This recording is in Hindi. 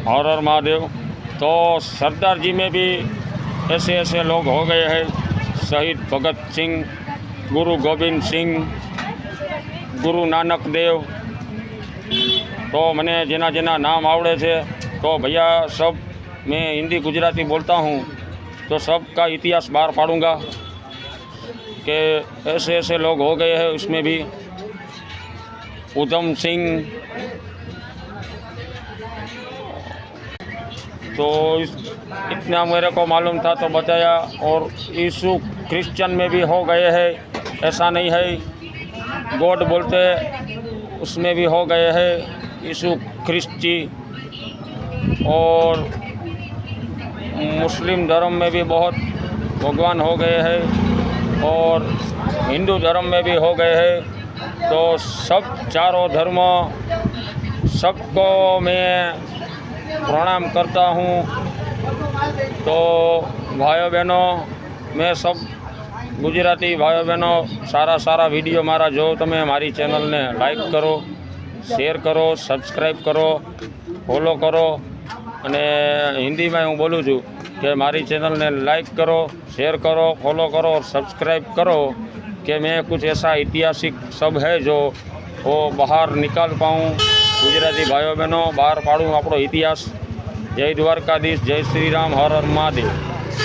हर हर महादेव। तो सरदार जी में भी ऐसे ऐसे लोग हो गए हैं, शहीद भगत सिंह, गुरु गोविंद सिंह, गुरु नानक देव। तो मैंने जेना जेना नाम आवड़े थे तो भैया सब मैं हिंदी गुजराती बोलता हूँ तो सबका इतिहास बाहर पाड़ूंगा कि ऐसे ऐसे लोग हो गए हैं। उसमें भी उधम सिंह, तो इतना मेरे को मालूम था तो बताया। और यीशु क्रिश्चियन में भी हो गए हैं, ऐसा नहीं है। गॉड बोलते उसमें भी हो गए हैं यीशु ख्रिस्ती। और मुस्लिम धर्म में भी बहुत भगवान हो गए हैं और हिंदू धर्म में भी हो गए हैं। तो सब चारों धर्म सबको मैं प्रणाम करता हूँ। तो भाइयों बहनों, मैं सब गुजराती भाइयों बहनों सारा सारा विडियो मारा जो तमे मारी चैनल ने लाइक करो, शेर करो, सब्सक्राइब करो, फॉलो करो। અને હિન્દીમાં હું બોલું છું કે મારી ચેનલને लाइक करो, शेयर करो, फॉलो करो और सब्सक्राइब करो कि मैं कुछ ऐसा ऐतिहासिक सब है जो वो बाहर निकाल पाऊँ। गुजराती भाइयों बहनों बाहर पाड़ूँ આપણો ઇતિહાસ। जय द्वारकाधीश, जय श्री राम, हर हर महादेव।